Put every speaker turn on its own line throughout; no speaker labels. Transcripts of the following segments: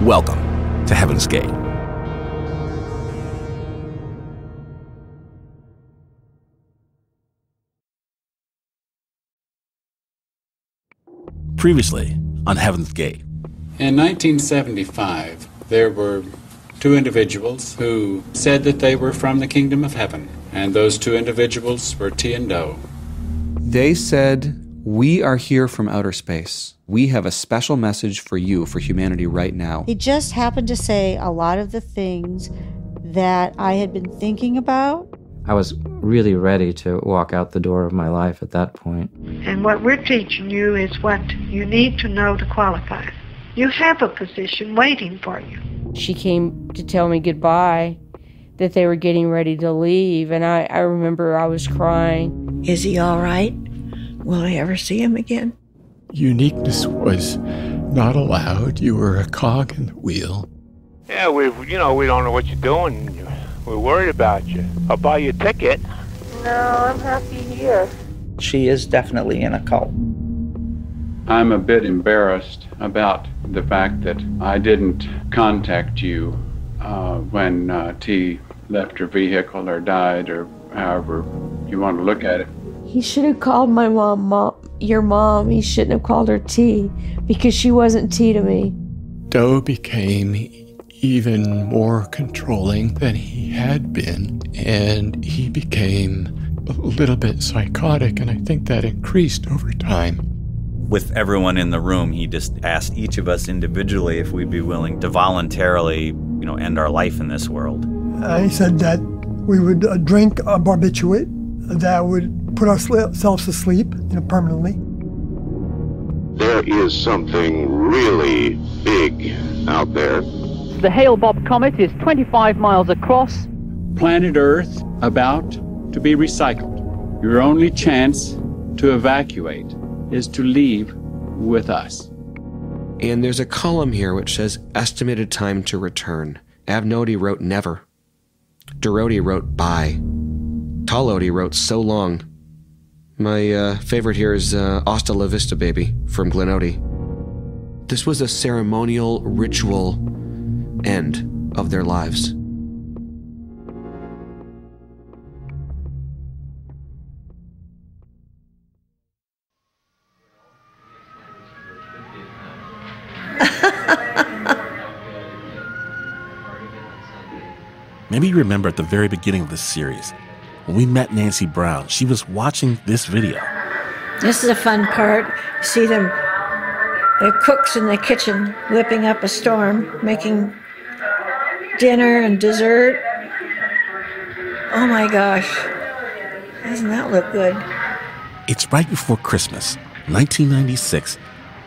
Welcome to Heaven's Gate. Previously on Heaven's Gate.
In 1975, there were two individuals who said that they were from the kingdom of heaven, and those two individuals were T and Do.
They said, "We are here from outer space. We have a special message for you, for humanity right now."
He just happened to say a lot of the things that I had been thinking about.
I was really ready to walk out the door of my life at that point.
And what we're teaching you is what you need to know to qualify. You have a position waiting for you.
She came to tell me goodbye, that they were getting ready to leave, and I remember I was crying.
Is he all right? Will I ever see him again?
Uniqueness was not allowed. You were a cog in the wheel.
Yeah, we don't know what you're doing. We're worried about you. I'll buy you a ticket.
No, I'm happy here.
She is definitely in a cult.
I'm a bit embarrassed about the fact that I didn't contact you when T left her vehicle or died, or however you want to look at it.
He should have called my mom, your mom. He shouldn't have called her T, because she wasn't T to me.
Do became even more controlling than he had been, and he became a little bit psychotic, and I think that increased over time.
With everyone in the room, he just asked each of us individually if we'd be willing to voluntarily, end our life in this world.
He said that we would drink a barbiturate that would put ourselves to sleep, permanently.
There is something really big out there.
The Hale-Bopp comet is 25 miles across.
Planet Earth about to be recycled. Your only chance to evacuate is to leave with us.
And there's a column here which says estimated time to return. Avnodi wrote never. Doroti wrote bye. Talodi wrote so long. My favorite here is Hasta la Vista Baby from Glynn. This was a ceremonial, ritual end of their lives.
Maybe you remember at the very beginning of this series, when we met Nancy Brown, she was watching this video.
This is a fun part. See them, the cooks in the kitchen whipping up a storm, making dinner and dessert. Oh my gosh, doesn't that look good?
It's right before Christmas, 1996,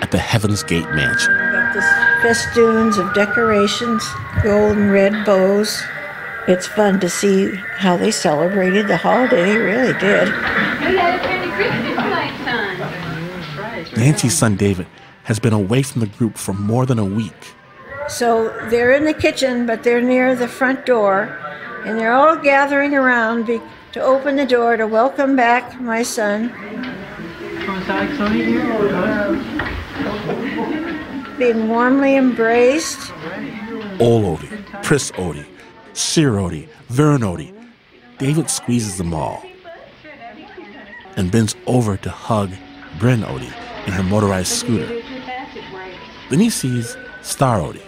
at the Heaven's Gate Mansion.
We've got this festoons of decorations, gold and red bows. It's fun to see how they celebrated the holiday. They really did.
Nancy's son David has been away from the group for more than a week.
So they're in the kitchen, but they're near the front door, and they're all gathering around to open the door to welcome back my son. Being warmly embraced.
Ol Odie, Pris Odie, Sir Odie, Vern Odie. David squeezes them all and bends over to hug Bryn Odie in her motorized scooter. Then he sees Star Odie.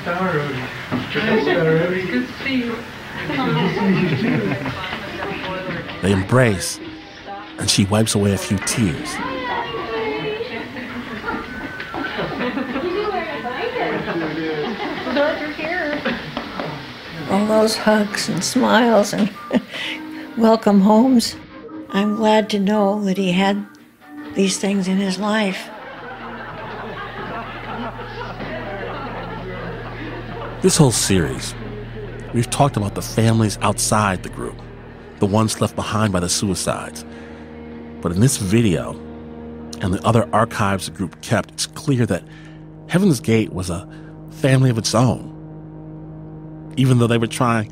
Star Odie. Star Odie. Good to see you.
They embrace, and she wipes away a few tears.
All those hugs and smiles and welcome homes. I'm glad to know that he had these things in his life.
This whole series, we've talked about the families outside the group, the ones left behind by the suicides. But in this video and the other archives the group kept, it's clear that Heaven's Gate was a family of its own. Even though they were trying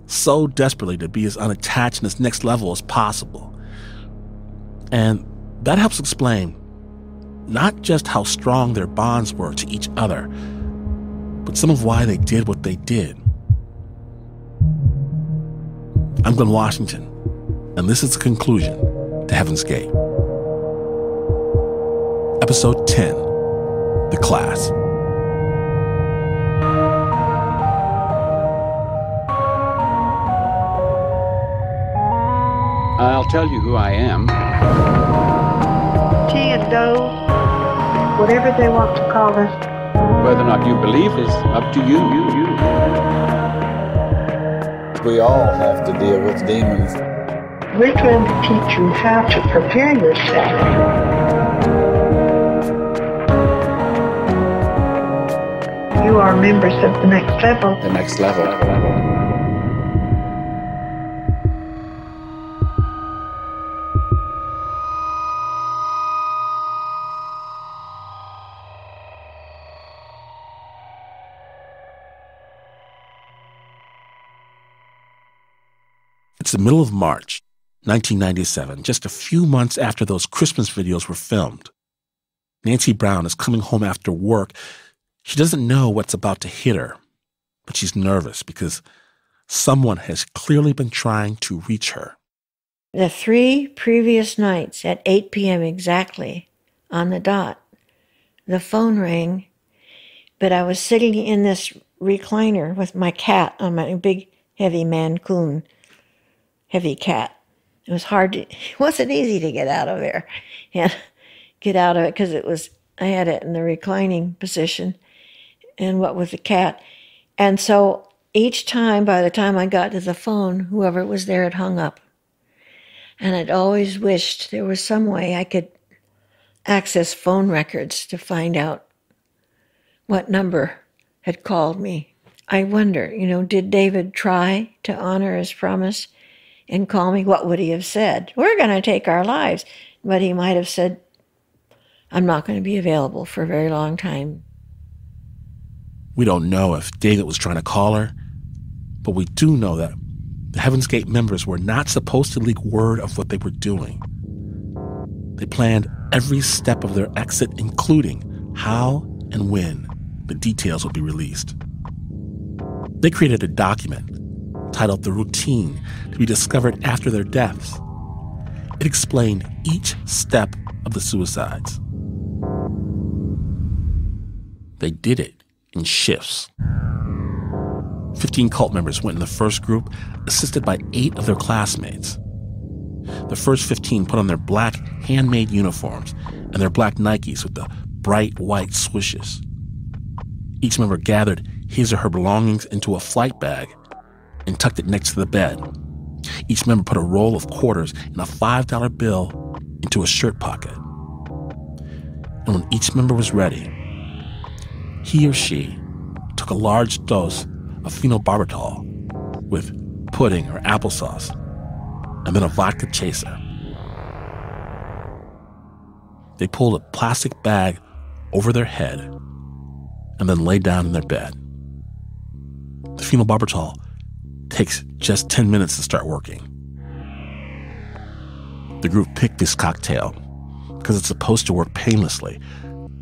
so desperately to be as unattached and as next level as possible. And that helps explain not just how strong their bonds were to each other, but some of why they did what they did. I'm Glynn Washington, and this is the conclusion to Heaven's Gate. Episode 10, The Class.
I'll tell you who I am.
Tea and dough, whatever they want to call us.
Whether or not you believe is up to you.
We all have to deal with demons.
We're trying to teach you how to prepare yourself. You are members of the next level.
The next level.
It's the middle of March, 1997, just a few months after those Christmas videos were filmed. Nancy Brown is coming home after work. She doesn't know what's about to hit her, but she's nervous because someone has clearly been trying to reach her.
The 3 previous nights at 8 p.m. exactly, on the dot, the phone rang, but I was sitting in this recliner with my cat on my big, heavy Mancoon, heavy cat. It wasn't easy to get out of there and get out of it because I had it in the reclining position and what with the cat. And so each time, by the time I got to the phone, whoever was there had hung up. And I'd always wished there was some way I could access phone records to find out what number had called me. I wonder, did David try to honor his promise and call me? What would he have said? We're going to take our lives. But he might have said, I'm not going to be available for a very long time.
We don't know if David was trying to call her, but we do know that the Heaven's Gate members were not supposed to leak word of what they were doing. They planned every step of their exit, including how and when the details would be released. They created a document titled The Routine to be discovered after their deaths. It explained each step of the suicides. They did it in shifts. 15 cult members went in the first group, assisted by 8 of their classmates. The first 15 put on their black handmade uniforms and their black Nikes with the bright white swooshes. Each member gathered his or her belongings into a flight bag and tucked it next to the bed. Each member put a roll of quarters and a $5 bill into a shirt pocket. And when each member was ready, he or she took a large dose of phenobarbital with pudding or applesauce, and then a vodka chaser. They pulled a plastic bag over their head and then lay down in their bed. The phenobarbital takes just 10 minutes to start working. The group picked this cocktail because it's supposed to work painlessly.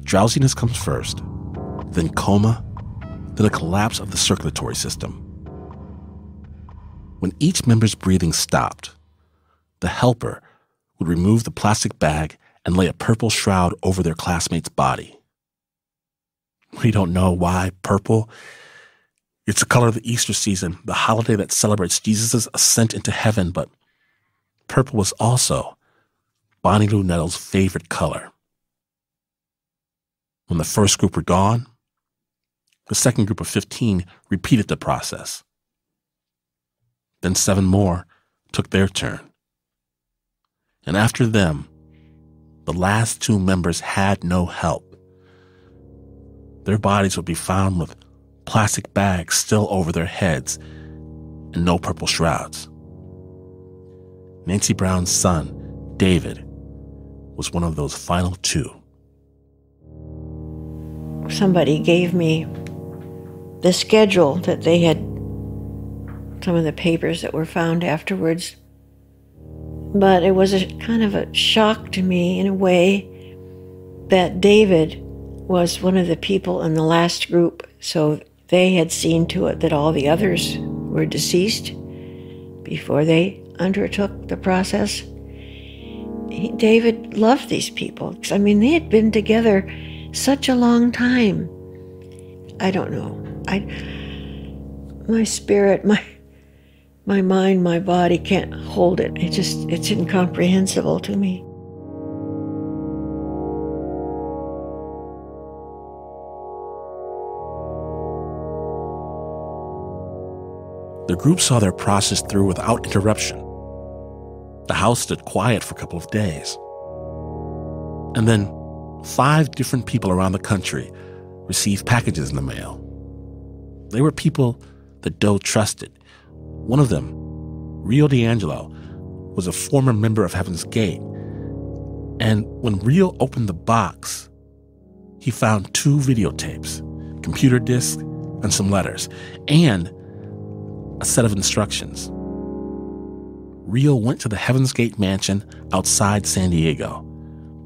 Drowsiness comes first, then coma, then a collapse of the circulatory system. When each member's breathing stopped, the helper would remove the plastic bag and lay a purple shroud over their classmate's body. We don't know why purple. It's the color of the Easter season, the holiday that celebrates Jesus' ascent into heaven, but purple was also Bonnie Lou Nettles' favorite color. When the first group were gone, the second group of 15 repeated the process. Then 7 more took their turn. And after them, the last 2 members had no help. Their bodies would be found with plastic bags still over their heads and no purple shrouds. Nancy Brown's son, David, was one of those final 2.
Somebody gave me the schedule that they had, some of the papers that were found afterwards. But it was a kind of a shock to me in a way that David was one of the people in the last group. So they had seen to it that all the others were deceased before they undertook the process. David loved these people. I mean, they had been together such a long time. I don't know. My spirit, my mind, my body can't hold it. It's incomprehensible to me.
The group saw their process through without interruption. The house stood quiet for a couple of days. And then 5 different people around the country received packages in the mail. They were people that Doe trusted. One of them, Rio D'Angelo, was a former member of Heaven's Gate. And when Rio opened the box, he found 2 videotapes, computer discs, and some letters, and a set of instructions. Rio went to the Heaven's Gate mansion outside San Diego.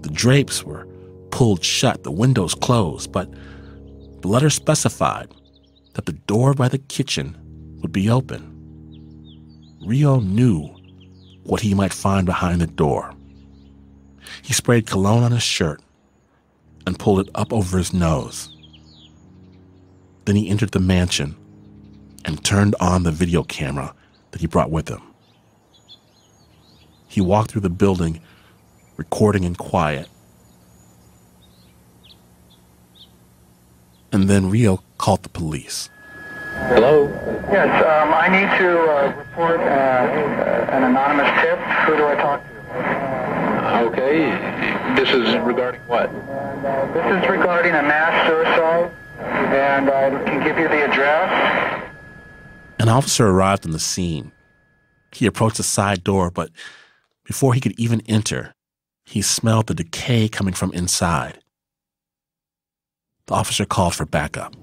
The drapes were pulled shut, the windows closed, but the letter specified that the door by the kitchen would be open. Rio knew what he might find behind the door. He sprayed cologne on his shirt and pulled it up over his nose. Then he entered the mansion and turned on the video camera that he brought with him. He walked through the building, recording in quiet. And then Rio called the police.
Hello? Yes, I need to report an anonymous tip. Who do I talk to?
Okay. This is regarding what?
This is regarding a mass suicide, and I can give you the address.
An officer arrived on the scene. He approached the side door, but before he could even enter, he smelled the decay coming from inside. The officer called for backup.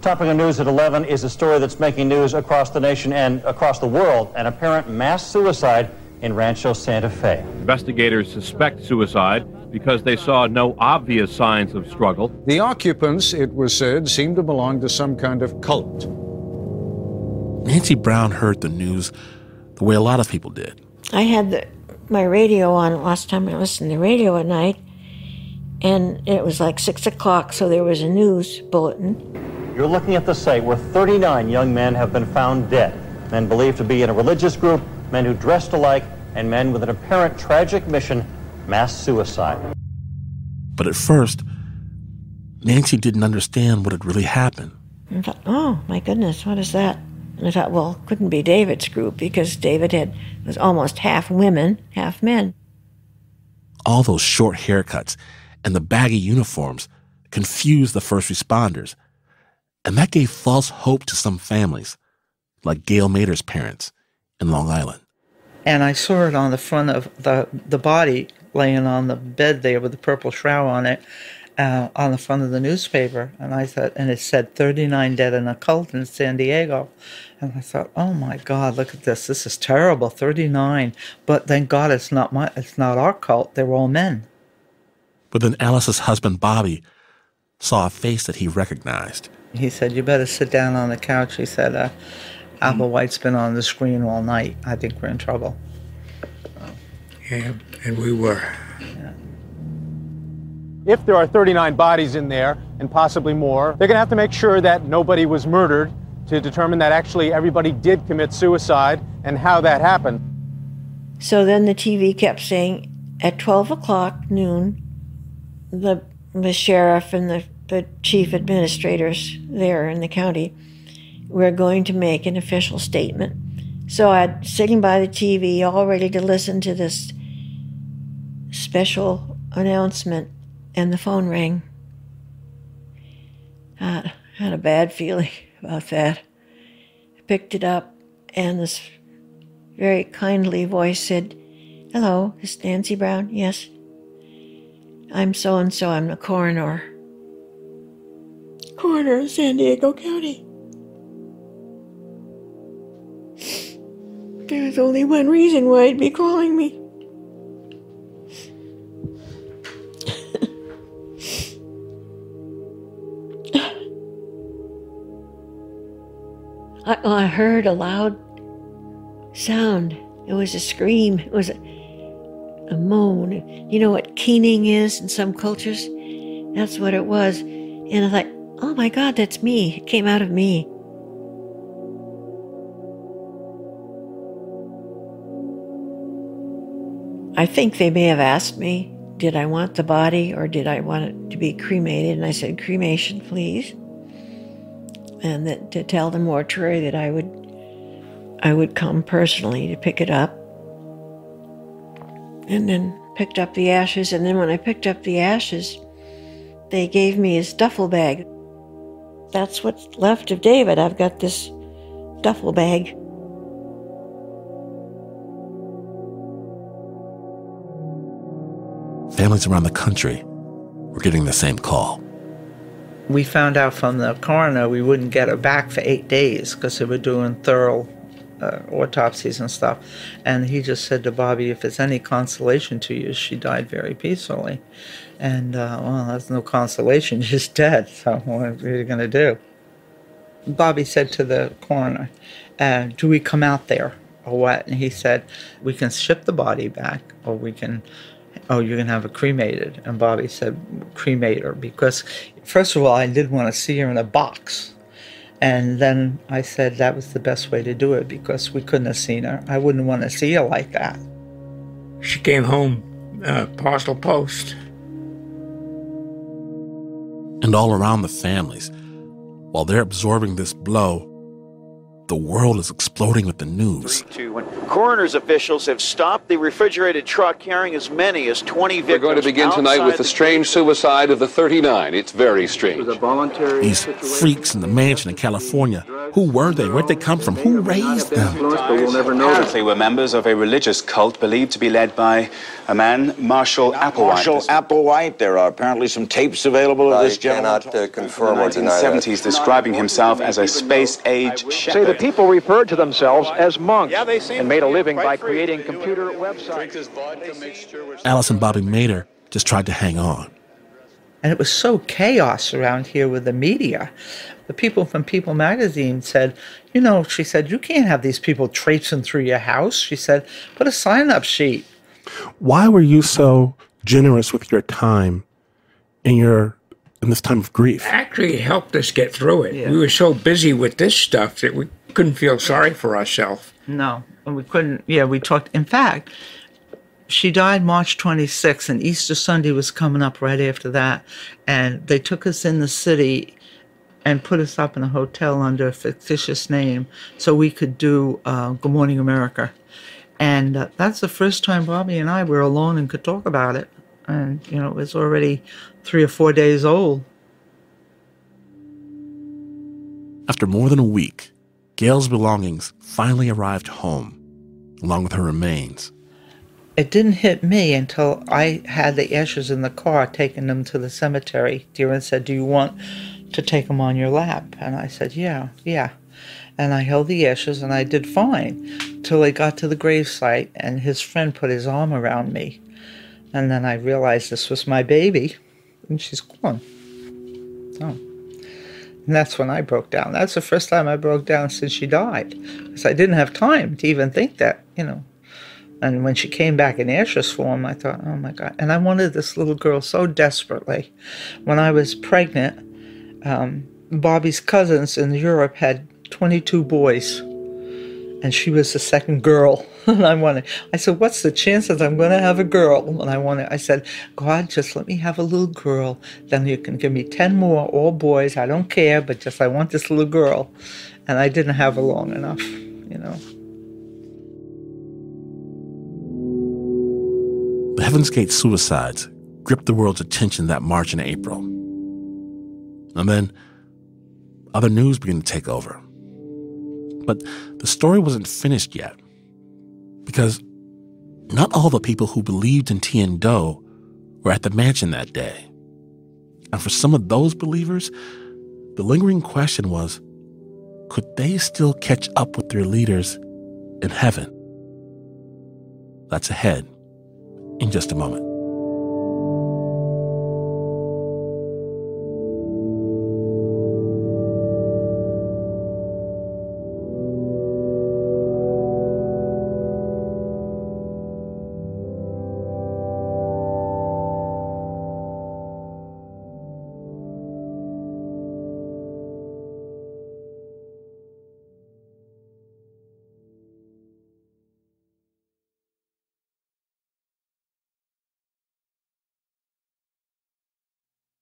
Topping of news at 11 is a story that's making news across the nation and across the world, an apparent mass suicide in Rancho Santa Fe.
Investigators suspect suicide because they saw no obvious signs of struggle.
The occupants, it was said, seemed to belong to some kind of cult.
Nancy Brown heard the news the way a lot of people did.
I had my radio on last time I listened to the radio at night, and it was like 6 o'clock, so there was a news bulletin.
You're looking at the site where 39 young men have been found dead. Men believed to be in a religious group, men who dressed alike, and men with an apparent tragic mission, mass suicide.
But at first, Nancy didn't understand what had really happened.
I thought, oh, my goodness, what is that? And I thought, well, it couldn't be David's group because David was almost half women, half men.
All those short haircuts and the baggy uniforms confused the first responders. And that gave false hope to some families, like Gail Mader's parents in Long Island.
And I saw it on the front of the body laying on the bed there with the purple shroud on it, on the front of the newspaper. And I thought, and it said 39 dead in a cult in San Diego. And I thought, oh my God, look at this. This is terrible, 39. But thank God it's not our cult. They're all men.
But then Alice's husband, Bobby, saw a face that he recognized.
He said, you better sit down on the couch. He said, Applewhite's been on the screen all night. I think we're in trouble.
Yeah, and we were.
Yeah.
If there are 39 bodies in there, and possibly more, they're going to have to make sure that nobody was murdered to determine that actually everybody did commit suicide and how that happened.
So then the TV kept saying, at 12 o'clock noon, the sheriff and the chief administrators there in the county were going to make an official statement. So I'm sitting by the TV, all ready to listen to this special announcement, and the phone rang. I had a bad feeling about that. I picked it up, and this very kindly voice said, hello, is Nancy Brown? Yes. I'm so-and-so, I'm the coroner. Coroner of San Diego County. There's only one reason why he'd be calling me. I heard a loud sound. It was a scream. It was a moan. You know what keening is in some cultures? That's what it was. And I thought, oh my God, that's me. It came out of me. I think they may have asked me, did I want the body or did I want it to be cremated? And I said, cremation, please. And that to tell the mortuary that I would come personally to pick it up. And then picked up the ashes. And then when I picked up the ashes, they gave me his duffel bag. That's what's left of David. I've got this duffel bag.
Families around the country were getting the same call.
We found out from the coroner we wouldn't get her back for 8 days because they were doing thorough autopsies and stuff. And he just said to Bobby, if it's any consolation to you, she died very peacefully. And, well, that's no consolation, she's dead, so what are you going to do? Bobby said to the coroner, do we come out there or what? And he said, we can ship the body back or we can... oh, you're going to have her cremated. And Bobby said, cremate her, because first of all, I didn't want to see her in a box. And then I said that was the best way to do it because we couldn't have seen her. I wouldn't want to see her like that.
She came home, parcel post.
And all around the families, while they're absorbing this blow, the world is exploding with the news.
Coroner's officials have stopped the refrigerated truck carrying as many as 20 victims.
We're going to begin tonight with the strange suicide of the 39. It's very strange.
It was a voluntary
These freaks in the mansion in California, who were they? Where'd they come from? Who raised them?
Apparently were members of a religious cult believed to be led by a man, Marshall Applewhite.
Marshall Applewhite. There are apparently some tapes available of this gentleman.
I cannot confirm or deny that. In the 1970s, describing himself as a space-age shepherd.
Say the people referred to themselves as monks and made a living by creating computer websites.
Alice and Bobby Mader just tried to hang on.
And it was so chaos around here with the media. The people from People magazine said, you know, she said, you can't have these people traipsing through your house. She said, put a sign-up sheet.
Why were you so generous with your time in this time of grief?
Actually helped us get through it. Yeah. We were so busy with this stuff that we couldn't feel sorry for ourselves.
No, and we couldn't. Yeah, we talked. In fact, she died March 26th, and Easter Sunday was coming up right after that. And they took us in the city and put us up in a hotel under a fictitious name so we could do Good Morning America. And that's the first time Bobby and I were alone and could talk about it. And, you know, it was already 3 or 4 days old.
After more than a week, Gail's belongings finally arrived home, along with her remains.
It didn't hit me until I had the ashes in the car, taking them to the cemetery. Darren said, do you want to take them on your lap? And I said, yeah. And I held the ashes, and I did fine till I got to the gravesite, and his friend put his arm around me. And then I realized this was my baby, and she's gone. Oh. And that's when I broke down. That's the first time I broke down since she died, because I didn't have time to even think that, you know. And when she came back in ashes form, I thought, oh, my God. And I wanted this little girl so desperately. When I was pregnant, Bobby's cousins in Europe had 22 boys, and she was the second girl. And I said, what's the chances I'm going to have a girl? And I said, God, just let me have a little girl. Then you can give me 10 more, all boys. I don't care, but just I want this little girl. And I didn't have her long enough, you know.
The Heaven's Gate suicides gripped the world's attention that March and April. And then other news began to take over. But the story wasn't finished yet, because not all the people who believed in Tien Do were at the mansion that day. And for some of those believers, the lingering question was, could they still catch up with their leaders in heaven? That's ahead in just a moment.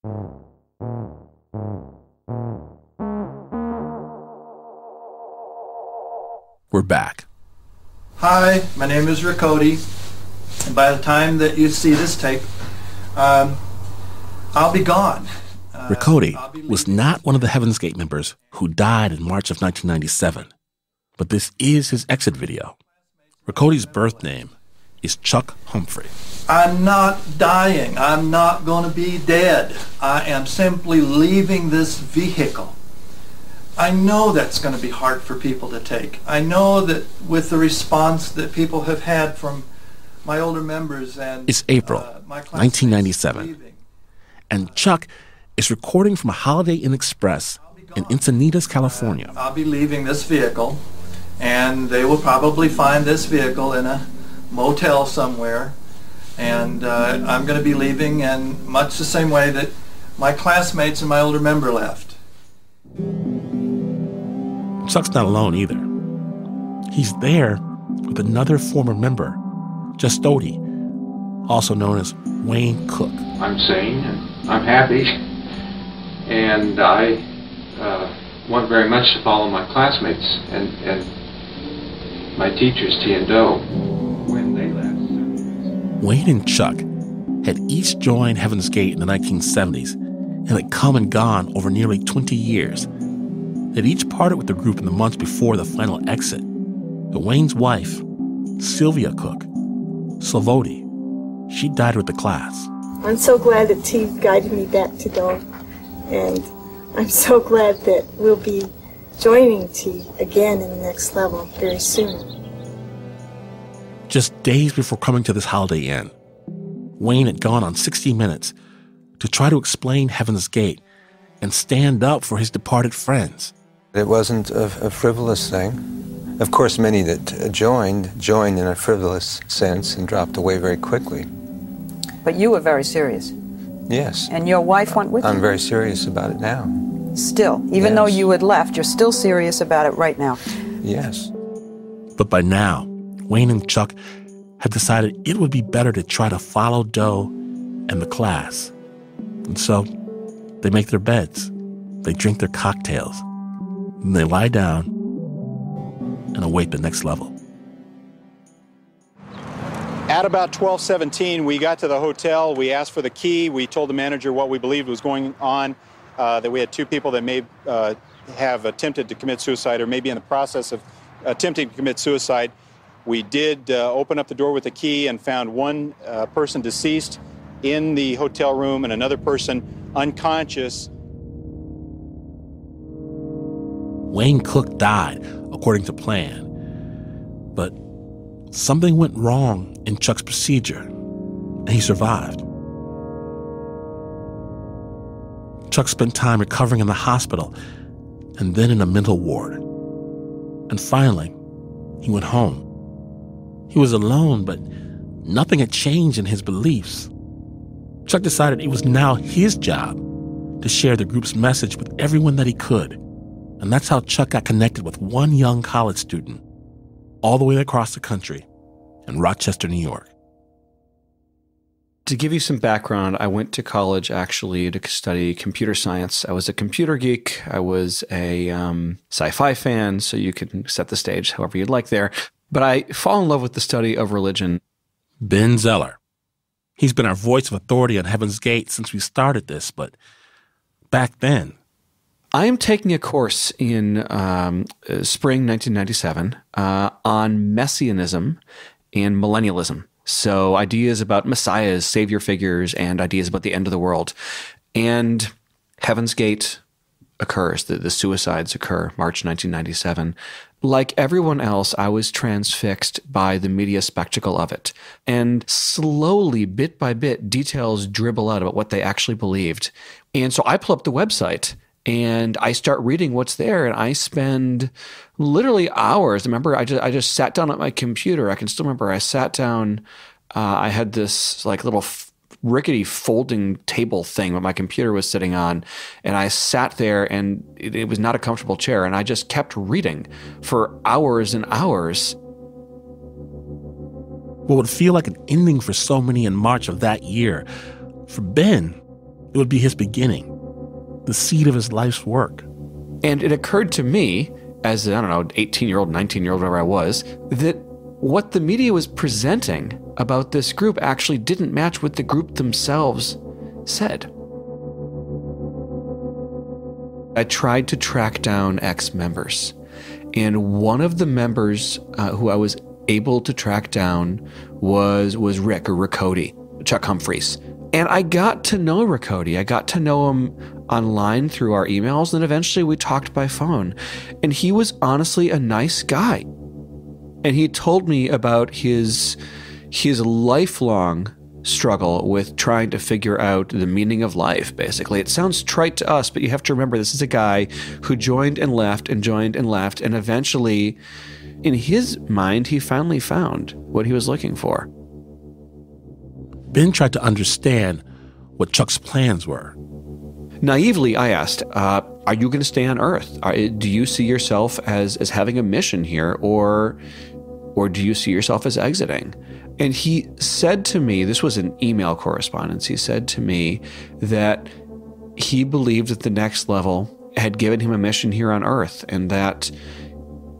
We're back.
Hi, my name is Riccoti, and by the time that you see this tape, I'll be gone.
Riccoti was not one of the Heaven's Gate members who died in March of 1997, but this is his exit video. Riccoti's birth name is Chuck Humphrey.
I'm not dying. I'm not going to be dead. I am simply leaving this vehicle. I know that's going to be hard for people to take. I know that with the response that people have had from my older members and
it's April 1997, and Chuck is recording from a Holiday Inn Express in Encinitas, California.
I'll be leaving this vehicle, and they will probably find this vehicle in a motel somewhere, and I'm going to be leaving in much the same way that my classmates and my older member left.
Chuck's not alone either. He's there with another former member, Justody, also known as Wayne Cook.
I'm sane and I'm happy, and I want very much to follow my classmates and my teachers, T and Doe, when they left.
Wayne and Chuck had each joined Heaven's Gate in the 1970s and had come and gone over nearly 20 years. They'd each parted with the group in the months before the final exit. But Wayne's wife, Sylvia Cook, Salvoti, she died with the class.
I'm so glad that T guided me back to Doe, and I'm so glad that we'll be joining T again in the next level very soon.
Just days before coming to this Holiday Inn, Wayne had gone on 60 Minutes to try to explain Heaven's Gate and stand up for his departed friends.
It wasn't a frivolous thing. Of course, many that joined in a frivolous sense and dropped away very quickly.
But you were very serious.
Yes.
And your wife went with you?
I'm very serious about it now.
Still, even though you had left, you're still serious about it right now.
Yes.
But by now, Wayne and Chuck had decided it would be better to try to follow Doe and the class. And so they make their beds, they drink their cocktails, and they lie down and await the next level.
At about 12:17, we got to the hotel. We asked for the key. We told the manager what we believed was going on, that we had two people that may have attempted to commit suicide or may be in the process of attempting to commit suicide. We did open up the door with the key and found one person deceased in the hotel room and another person unconscious.
Wayne Cook died according to plan, but something went wrong in Chuck's procedure, and he survived. Chuck spent time recovering in the hospital and then in a mental ward. And finally, he went home. He was alone, but nothing had changed in his beliefs. Chuck decided it was now his job to share the group's message with everyone that he could. And that's how Chuck got connected with one young college student all the way across the country in Rochester, New York.
To give you some background, I went to college actually to study computer science. I was a computer geek. I was a sci-fi fan, so you can set the stage however you'd like there. But I fall in love with the study of religion.
Ben Zeller. He's been our voice of authority on Heaven's Gate since we started this, but back then,
I am taking a course in spring 1997 on messianism and millennialism. So ideas about messiahs, savior figures, and ideas about the end of the world. And Heaven's Gate occurs, the suicides occur, March 1997. Like everyone else, I was transfixed by the media spectacle of it. And slowly, bit by bit, details dribble out about what they actually believed. And so I pull up the website and I start reading what's there, and I spend literally hours. Remember, I just sat down at my computer. I can still remember I sat down. I had this like little rickety folding table thing that my computer was sitting on, and I sat there, and it was not a comfortable chair, and I just kept reading for hours and hours.
What would feel like an ending for so many in March of that year, for Ben, It would be his beginning, the seed of his life's work.
And it occurred to me, as, 18-year-old, 19-year-old, whatever I was, that what the media was presenting about this group actually didn't match what the group themselves said. I tried to track down ex-members, and one of the members who I was able to track down was Rick, or Riccoti, Chuck Humphreys. And I got to know Riccoti. I got to know him online through our emails, and eventually we talked by phone. And he was honestly a nice guy. And he told me about his lifelong struggle with trying to figure out the meaning of life, basically. It sounds trite to us, but you have to remember this is a guy who joined and left and joined and left, and eventually, in his mind, he finally found what he was looking for.
Ben tried to understand what Chuck's plans were.
Naively, I asked, are you going to stay on Earth? Do you see yourself as having a mission here, or do you see yourself as exiting? And he said to me, this was an email correspondence, he said to me that he believed that the next level had given him a mission here on Earth, and that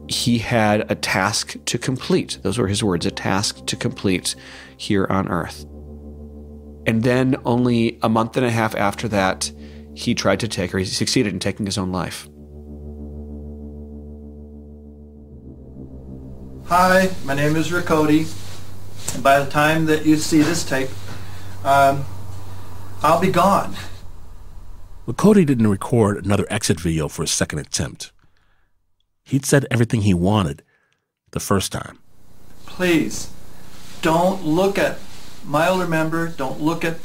he had a task to complete. Those were his words, a task to complete here on Earth. And then only a month and a half after that, he succeeded in taking his own life.
Hi, my name is Riccoti, and by the time that you see this tape, I'll be gone.
Riccoti didn't record another exit video for his second attempt. He'd said everything he wanted the first time.
Please, don't look at my older member, don't look at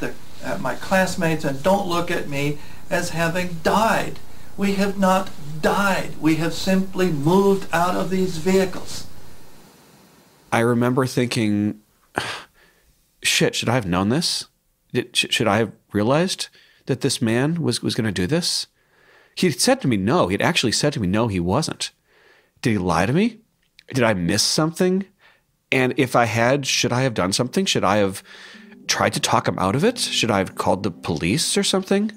my classmates, and don't look at me as having died. We have not died. We have simply moved out of these vehicles.
I remember thinking, shit, should I have known this? Should I have realized that this man was going to do this? He said to me no. He had actually said to me no, he wasn't. Did he lie to me? Did I miss something? And if I had, should I have done something? Should I have tried to talk him out of it? Should I have called the police or something?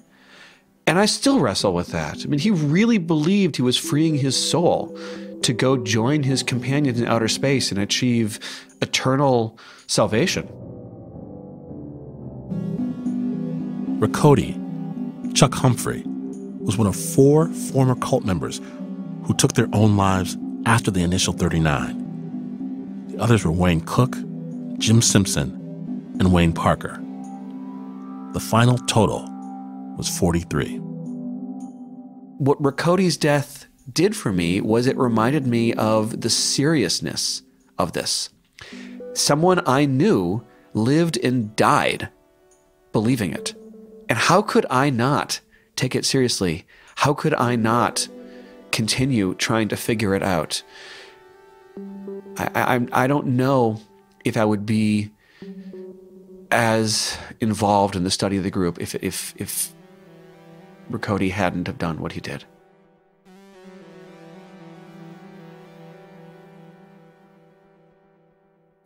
And I still wrestle with that. I mean, he really believed he was freeing his soul to go join his companions in outer space and achieve eternal salvation.
Riccoti, Chuck Humphrey, was one of 4 former cult members who took their own lives after the initial 39. The others were Wayne Cook, Jim Simpson, and Wayne Parker. The final total was 43.
What Riccoti's death did for me was it reminded me of the seriousness of this. Someone I knew lived and died believing it. And how could I not take it seriously? How could I not continue trying to figure it out? I don't know if I would be as involved in the study of the group if Riccoti hadn't have done what he did.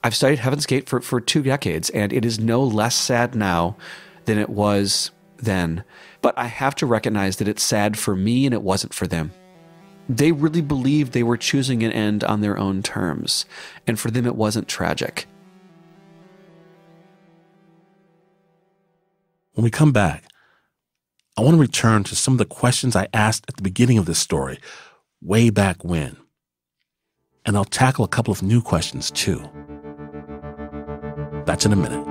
I've studied Heaven's Gate for 2 decades, and it is no less sad now than it was then. But I have to recognize that it's sad for me and it wasn't for them. They really believed they were choosing an end on their own terms, and for them it wasn't tragic.
When we come back, I want to return to some of the questions I asked at the beginning of this story, way back when. And I'll tackle a couple of new questions too. That's in a minute.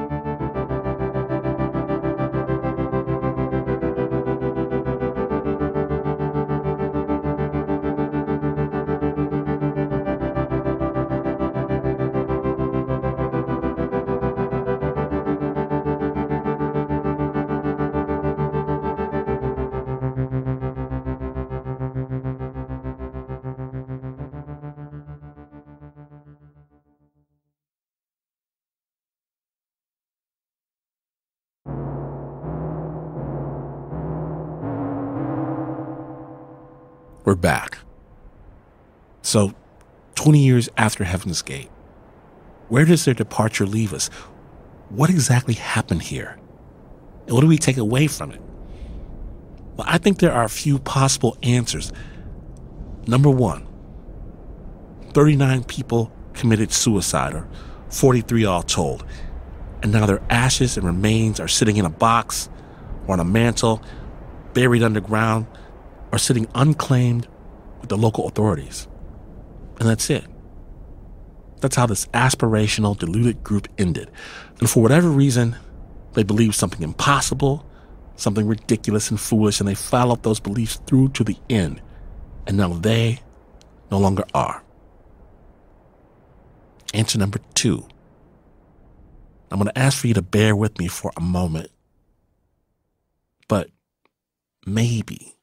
We're back. So, 20 years after Heaven's Gate, where does their departure leave us? What exactly happened here? And what do we take away from it? Well, I think there are a few possible answers. Number one, 39 people committed suicide, or 43 all told, and now their ashes and remains are sitting in a box or on a mantle, buried underground, or sitting unclaimed with the local authorities. And that's it. That's how this aspirational, deluded group ended. And for whatever reason, they believed something impossible, something ridiculous and foolish, and they followed those beliefs through to the end. And now they no longer are. Answer number two. I'm going to ask for you to bear with me for a moment. But maybe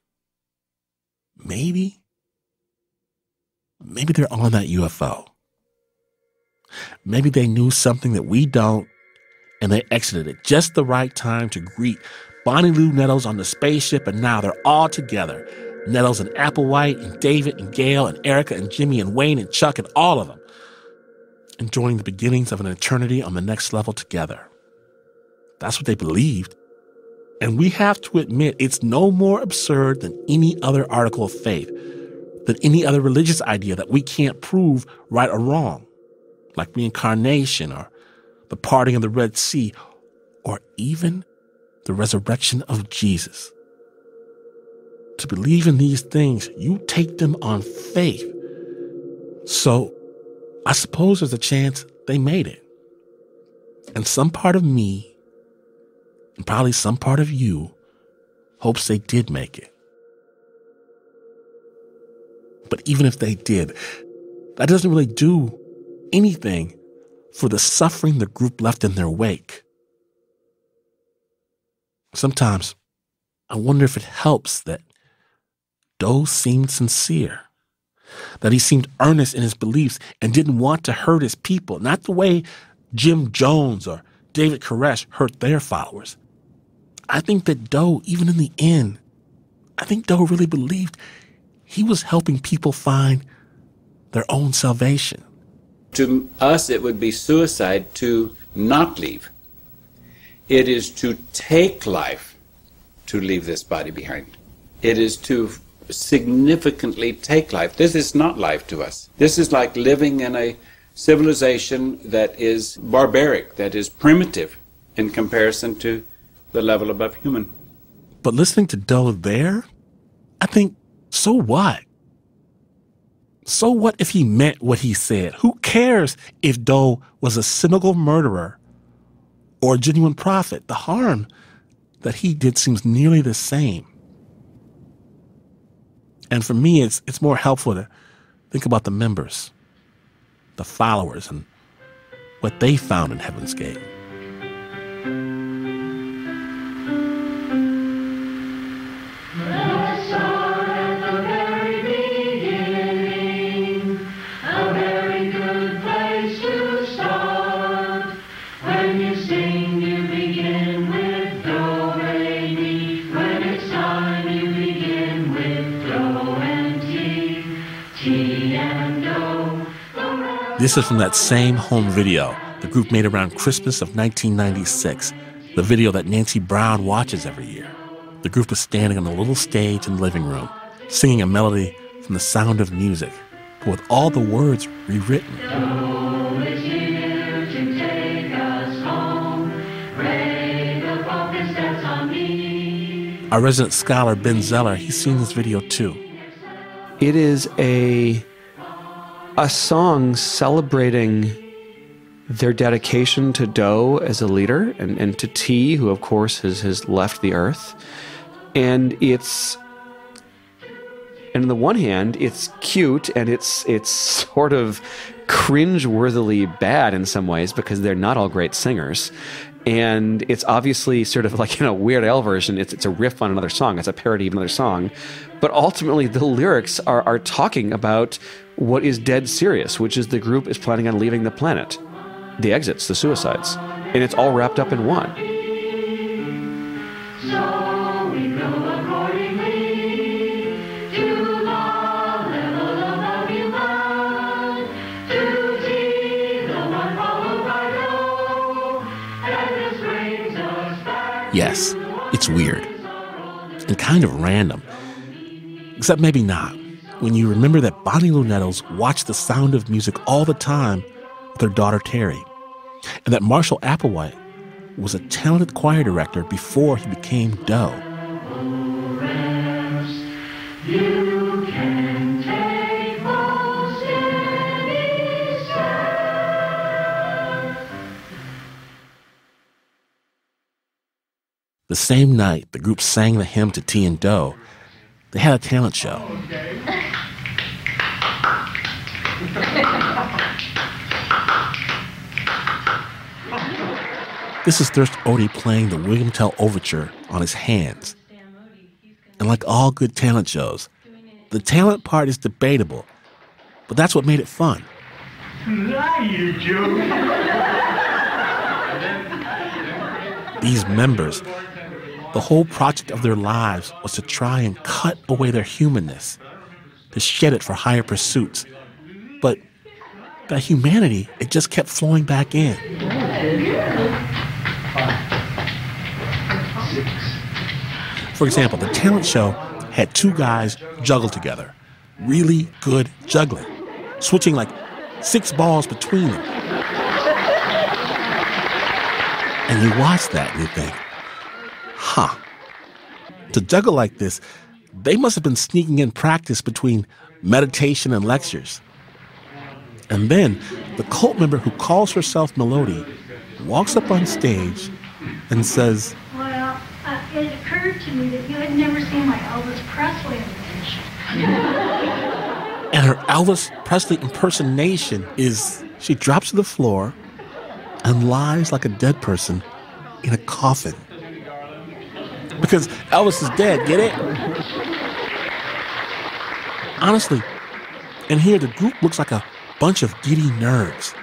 they're on that UFO. Maybe they knew something that we don't, and they exited at just the right time to greet Bonnie Lou Nettles on the spaceship, and now they're all together. Nettles and Applewhite and David and Gail and Erica and Jimmy and Wayne and Chuck and all of them, enjoying the beginnings of an eternity on the next level together. That's what they believed. And we have to admit it's no more absurd than any other article of faith, than any other religious idea that we can't prove right or wrong, like reincarnation or the parting of the Red Sea, or even the resurrection of Jesus. To believe in these things, you take them on faith. So I suppose there's a chance they made it. And some part of me, and probably some part of you, hopes they did make it. But even if they did, that doesn't really do anything for the suffering the group left in their wake. Sometimes I wonder if it helps that Doe seemed sincere, that he seemed earnest in his beliefs and didn't want to hurt his people, not the way Jim Jones or David Koresh hurt their followers. I think that Doe, even in the end, I think Doe really believed he was helping people find their own salvation.
To us, it would be suicide to not leave. It is to take life to leave this body behind. It is to significantly take life. This is not life to us. This is like living in a civilization that is barbaric, that is primitive in comparison to the level above human.
But listening to Doe there, I think, so what? So what if he meant what he said? Who cares if Doe was a cynical murderer or a genuine prophet? The harm that he did seems nearly the same. And for me, it's more helpful to think about the members, the followers, and what they found in Heaven's Gate. This is from that same home video the group made around Christmas of 1996, the video that Nancy Brown watches every year. The group was standing on a little stage in the living room, singing a melody from The Sound of Music, but with all the words rewritten. Our resident scholar, Ben Zeller, he's seen this video too.
It is a song celebrating their dedication to Doe as a leader and to T, who of course has left the earth. And on the one hand, it's cute and it's sort of cringe-worthily bad in some ways because they're not all great singers. And it's obviously sort of like in a Weird Al version, it's a riff on another song. It's a parody of another song. But ultimately, the lyrics are talking about what is dead serious, which is the group is planning on leaving the planet. The exits, the suicides. And it's all wrapped up in one.
So we go accordingly to the level above human, to T, the one followed by Doe, and this brings us back.
Yes, it's weird. and kind of random. Except maybe not, when you remember that Bonnie Lunetto's watched The Sound of Music all the time with her daughter Terry, and that Marshall Applewhite was a talented choir director before he became Doe.
You can take most any step.
The same night the group sang the hymn to T and Doe, they had a talent show. This is Thirst Odie playing the William Tell Overture on his hands. And like all good talent shows, the talent part is debatable, but that's what made it fun. These members, the whole project of their lives was to try and cut away their humanness, to shed it for higher pursuits. But that humanity, it just kept flowing back in. For example, the talent show had two guys juggle together. Really good juggling. Switching like 6 balls between them. And you watch that and you think, to juggle like this, they must have been sneaking in practice between meditation and lectures. And then the cult member who calls herself Melody walks up on stage and says,
Well, it occurred to me that you had never seen my Elvis Presley impersonation.
And her Elvis Presley impersonation is she drops to the floor and lies like a dead person in a coffin. Because Elvis is dead, get it? Honestly, in here the group looks like a bunch of giddy nerds.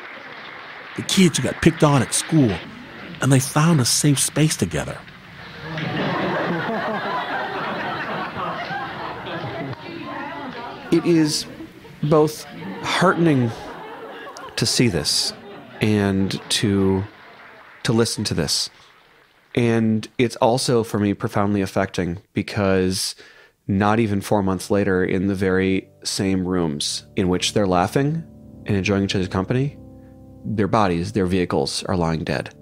The kids who got picked on at school, and they found a safe space together.
It is both heartening to see this and to listen to this. And it's also, for me, profoundly affecting because not even 4 months later, in the very same rooms in which they're laughing and enjoying each other's company, their bodies, their vehicles are lying dead.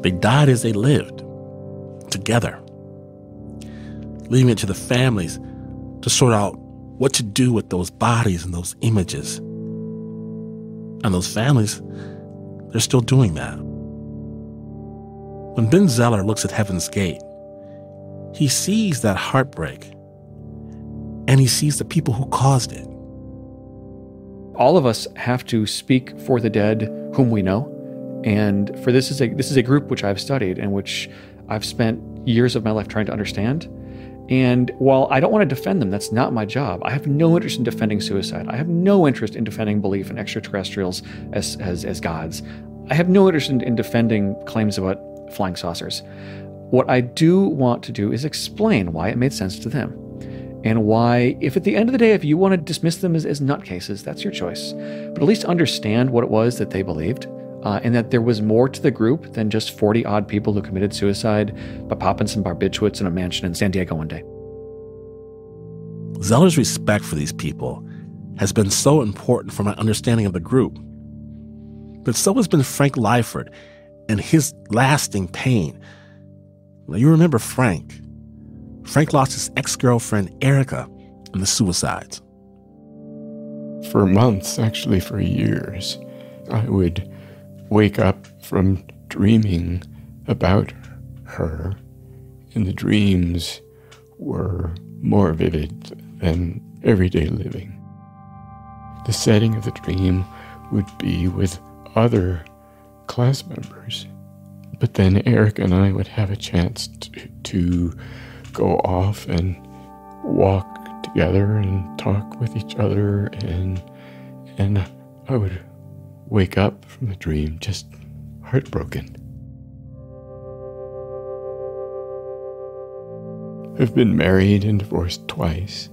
They died as they lived, together, leaving it to the families to sort out what to do with those bodies and those images. And those families, they're still doing that. When Ben Zeller looks at Heaven's Gate, he sees that heartbreak, and he sees the people who caused it.
All of us have to speak for the dead whom we know, and for this is a group which I've studied and which I've spent years of my life trying to understand. And while I don't want to defend them, that's not my job. I have no interest in defending suicide. I have no interest in defending belief in extraterrestrials as gods. I have no interest in defending claims about flying saucers. What I do want to do is explain why it made sense to them. And why, if at the end of the day, if you want to dismiss them as nutcases, that's your choice. But at least understand what it was that they believed, and that there was more to the group than just 40-odd people who committed suicide by popping some barbiturates in a mansion in San Diego one day.
Zeller's respect for these people has been so important for my understanding of the group. But so has been Frank Lyford and his lasting pain. Now, you remember Frank. Frank lost his ex-girlfriend, Erica, in the suicides.
For months, actually for years, I would wake up from dreaming about her, and the dreams were more vivid than everyday living. The setting of the dream would be with other class members, but then Eric and I would have a chance to go off and walk together and talk with each other, and I would wake up from the dream just heartbroken. I've been married and divorced twice.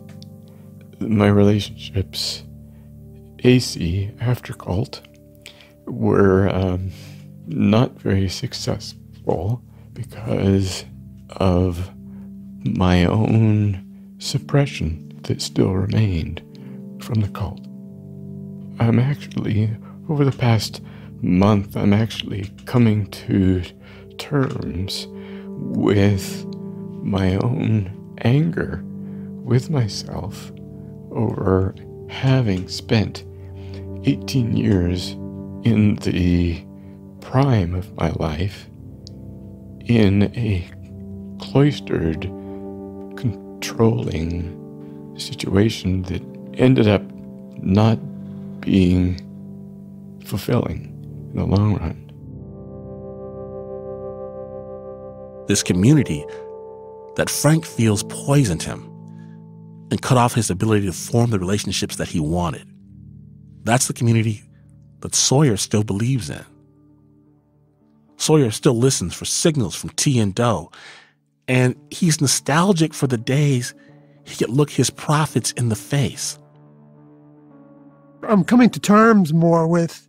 My relationships, AC after cult, were not very successful because of my own suppression that still remained from the cult. I'm actually, over the past month, I'm actually coming to terms with my own anger with myself over having spent 18 years in the prime of my life in a cloistered, controlling situation that ended up not being fulfilling in the long run.
This community that Frank feels poisoned him and cut off his ability to form the relationships that he wanted. That's the community that Sawyer still believes in. Sawyer still listens for signals from T and Doe, and he's nostalgic for the days he could look his prophets in the face.
I'm coming to terms more with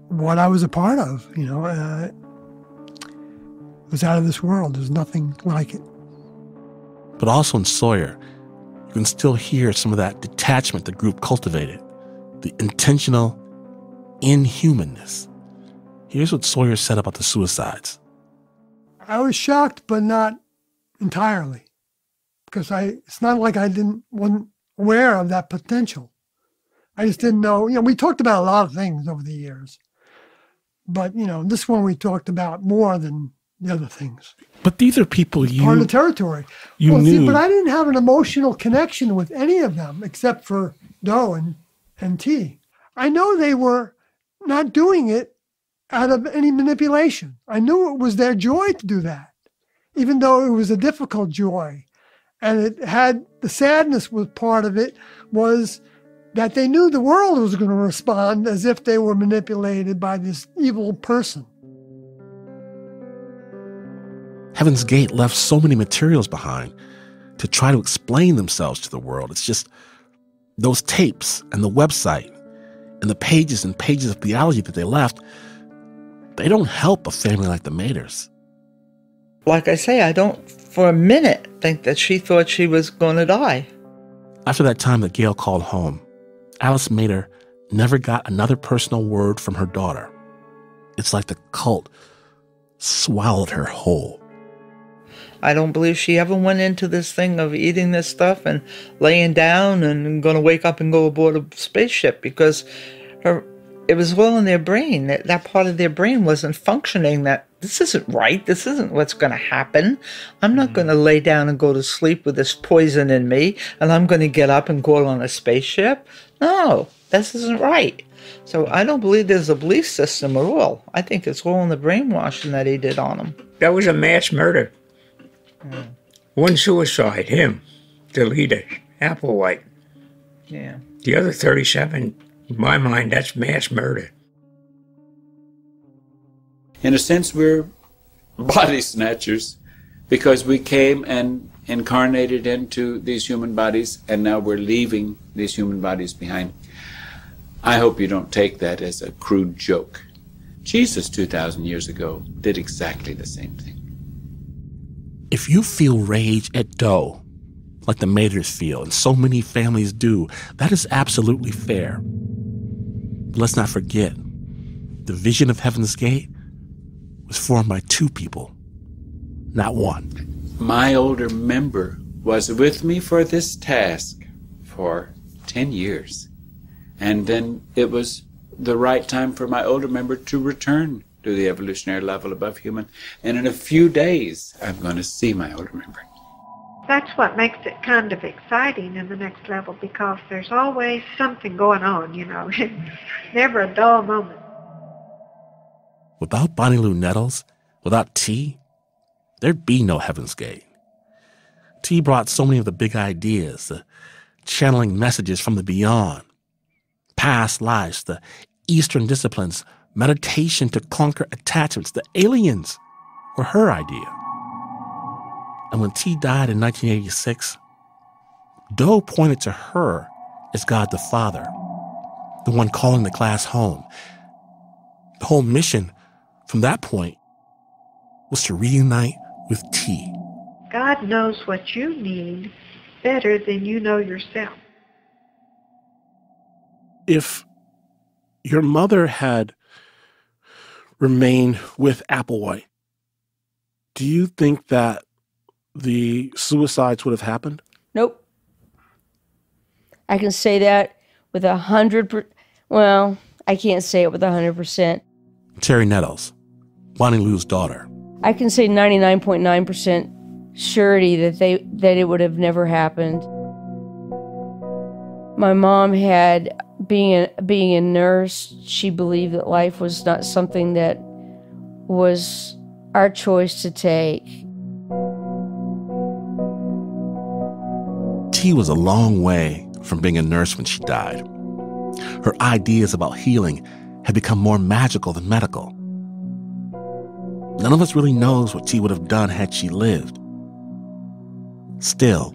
what I was a part of, it was out of this world. There's nothing like it.
But also in Sawyer, you can still hear some of that detachment the group cultivated, the intentional inhumanness. Here's what Sawyer said about the suicides.
I was shocked, but not entirely, because it's not like I wasn't aware of that potential. I just didn't know. We talked about a lot of things over the years, but this one we talked about more than the other things.
But these are people
part of the territory.
You knew.
See, but I didn't have an emotional connection with any of them except for Doe and T. I know they were not doing it out of any manipulation. I knew it was their joy to do that, even though it was a difficult joy. And it had, the sadness was part of it, was that they knew the world was going to respond as if they were manipulated by this evil person.
Heaven's Gate left so many materials behind to try to explain themselves to the world. It's just those tapes and the website and the pages and pages of theology that they left, they don't help a family like the Maters.
Like I say, I don't for a minute think that she thought she was going to die.
After that time that Gail called home, Alice Mater never got another personal word from her daughter. It's like the cult swallowed her whole.
I don't believe she ever went into this thing of eating this stuff and laying down and going to wake up and go aboard a spaceship, because it was all in their brain. That part of their brain wasn't functioning, that this isn't right. This isn't what's going to happen. I'm not going to lay down and go to sleep with this poison in me, and I'm going to get up and go on a spaceship. No, this isn't right. So I don't believe there's a belief system at all. I think it's all in the brainwashing that he did on them.
That was a mass murder. One suicide, him, the leader, Applewhite.
Yeah.
The other 37, in my mind, that's mass murder.
In a sense, we're body snatchers, because we came and incarnated into these human bodies, and now we're leaving these human bodies behind. I hope you don't take that as a crude joke. Jesus, 2,000 years ago, did exactly the same thing.
If you feel rage at Doe, like the Maters feel, and so many families do, that is absolutely fair. But let's not forget, the vision of Heaven's Gate was formed by two people, not one.
My older member was with me for this task for 10 years. And then it was the right time for my older member to return to the evolutionary level above human. And in a few days, I'm going to see my older member.
That's what makes it kind of exciting in the next level, because there's always something going on, Never a dull moment.
Without Bonnie Lou Nettles, without T, there'd be no Heaven's Gate. T brought so many of the big ideas, the channeling messages from the beyond, past lives, the Eastern disciplines, meditation to conquer attachments. The aliens were her idea. And when T died in 1986, Doe pointed to her as God the Father, the one calling the class home. The whole mission from that point was to reunite with T.
God knows what you need better than you know yourself.
If your mother had remained with Applewhite, do you think that the suicides would have happened?
Nope. I can say that with 100%. Well, I can't say it with 100%.
Terry Nettles, Bonnie Lou's daughter.
I can say 99.9% surety that it would have never happened. My mom had, being a nurse, she believed that life was not something that was our choice to take.
T was a long way from being a nurse when she died. Her ideas about healing had become more magical than medical. None of us really knows what T would have done had she lived. Still,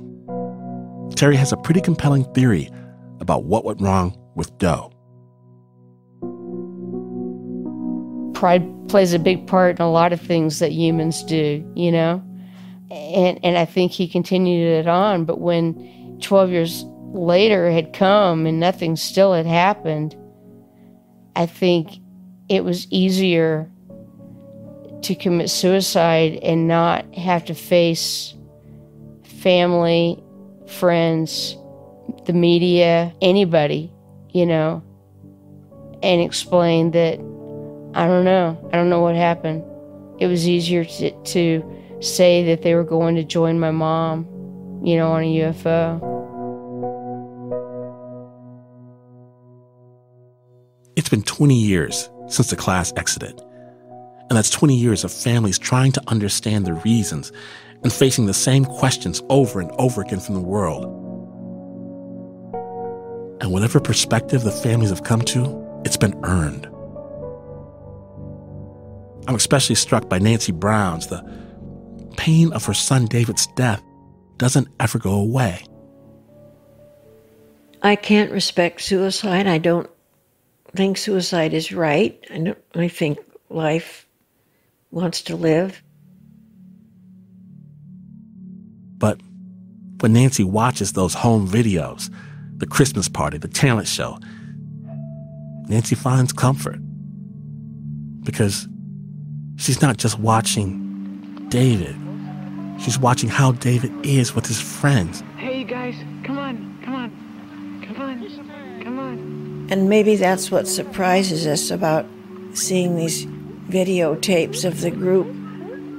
Terry has a pretty compelling theory about what went wrong with Doe.
Pride plays a big part in a lot of things that humans do, you know? And I think he continued it on, but when 12 years later had come and nothing still had happened, I think it was easier to commit suicide and not have to face family, friends, the media, anybody, you know, and explain that, I don't know what happened. It was easier to say that they were going to join my mom, you know, on a UFO.
It's been 20 years since the class exited. And that's 20 years of families trying to understand the reasons and facing the same questions over and over again from the world. And whatever perspective the families have come to, it's been earned. I'm especially struck by Nancy Brown's. The pain of her son David's death doesn't ever go away.
I can't respect suicide. I don't think suicide is right. I think life wants to live.
But when Nancy watches those home videos, the Christmas party, the talent show, Nancy finds comfort. Because she's not just watching David. She's watching how David is with his friends.
Hey, you guys, come on, come on, come on, come on.
And maybe that's what surprises us about seeing these videotapes of the group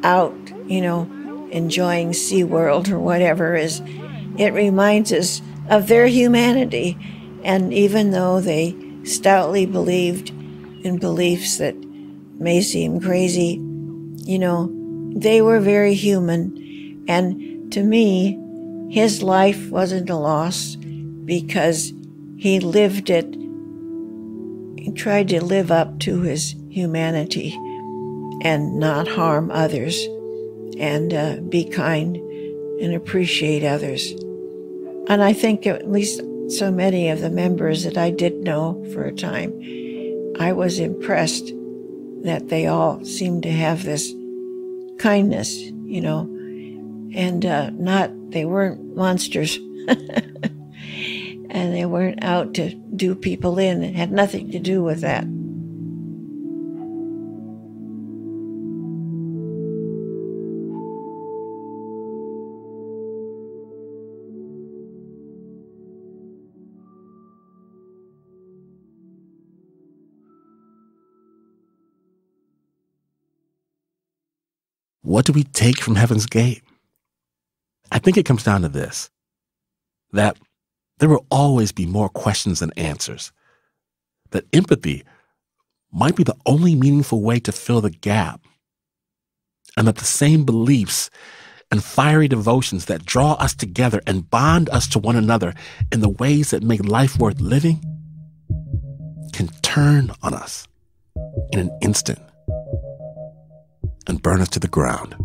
out, you know, enjoying SeaWorld or whatever, is it reminds us of their humanity. And even though they stoutly believed in beliefs that may seem crazy, you know, they were very human. And to me, his life wasn't a loss because he lived it. He tried to live up to his humanity and not harm others and be kind and appreciate others. And I think at least so many of the members that I did know for a time, I was impressed that they all seemed to have this kindness, you know, and they weren't monsters. And they weren't out to do people in. It had nothing to do with that.
What do we take from Heaven's Gate? I think it comes down to this, that there will always be more questions than answers, that empathy might be the only meaningful way to fill the gap, and that the same beliefs and fiery devotions that draw us together and bond us to one another in the ways that make life worth living can turn on us in an instant and burn us to the ground.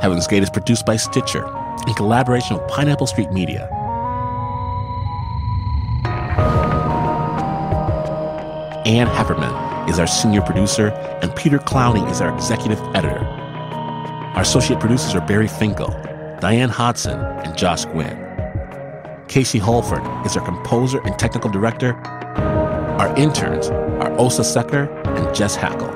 Heaven's Gate is produced by Stitcher in collaboration with Pineapple Street Media. Ann Hefferman, is our senior producer, and Peter Clowney is our executive editor. Our associate producers are Barry Finkel, Diane Hodson, and Josh Gwynn. Casey Holford is our composer and technical director. Our interns are Osa Secker and Jess Hackle.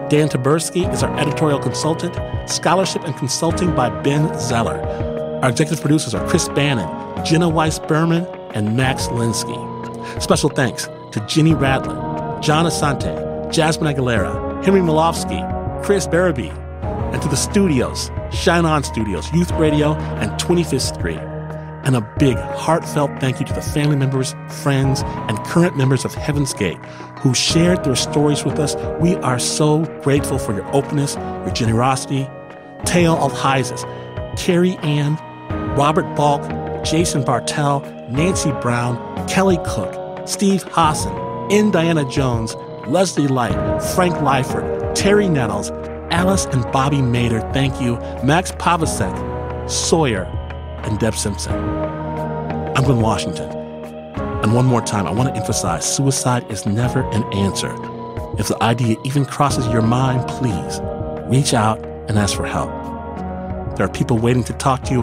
Dan Taberski is our editorial consultant, scholarship and consulting by Ben Zeller. Our executive producers are Chris Bannon, Jenna Weiss-Berman, and Max Linsky. Special thanks to Jenny Radlin, John Asante, Jasmine Aguilera, Henry Malofsky, Chris Barabee, and to the studios, Shine On Studios, Youth Radio, and 25th Street. And a big, heartfelt thank you to the family members, friends, and current members of Heaven's Gate who shared their stories with us. We are so grateful for your openness, your generosity. Teo Alhizes, Carrie Ann, Robert Balk, Jason Bartell, Nancy Brown, Kelly Cook, Steve Hassan, N. Diana Jones, Leslie Light, Frank Lyford, Terry Nettles, Alice and Bobby Mader, thank you, Max Pavasek, Sawyer, and Deb Simpson. I'm Glynn Washington. And one more time, I want to emphasize, suicide is never an answer. If the idea even crosses your mind, please reach out and ask for help. There are people waiting to talk to you.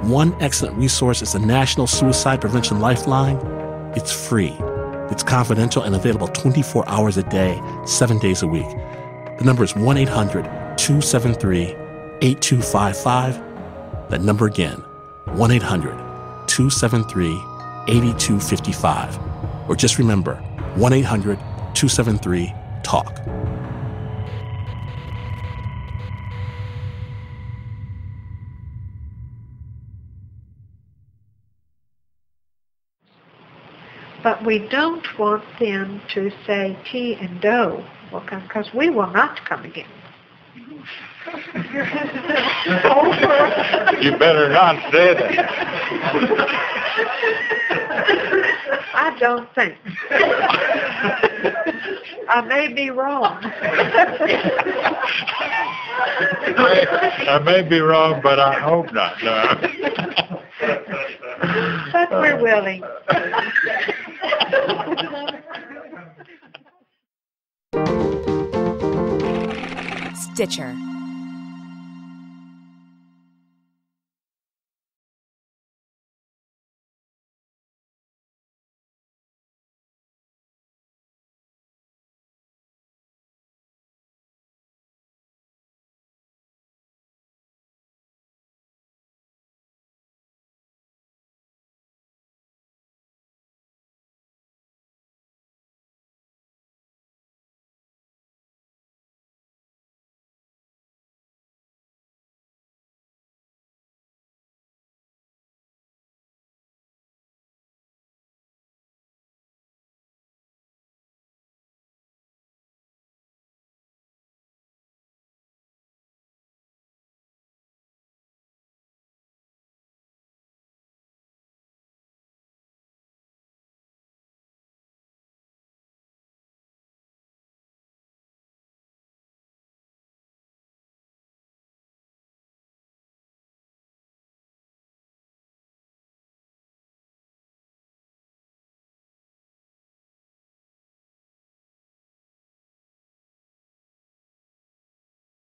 One excellent resource is the National Suicide Prevention Lifeline. It's free. It's confidential and available 24 hours a day, 7 days a week. The number is 1-800-273-8255. That number again, 1-800-273-8255. Or just remember, 1-800-273-TALK.
But we don't want them to say T and Doe will come, because we will not come again.
You better not say that.
I don't think. I may be wrong.
I may be wrong, but I hope not. No.
But we're willing.
Stitcher.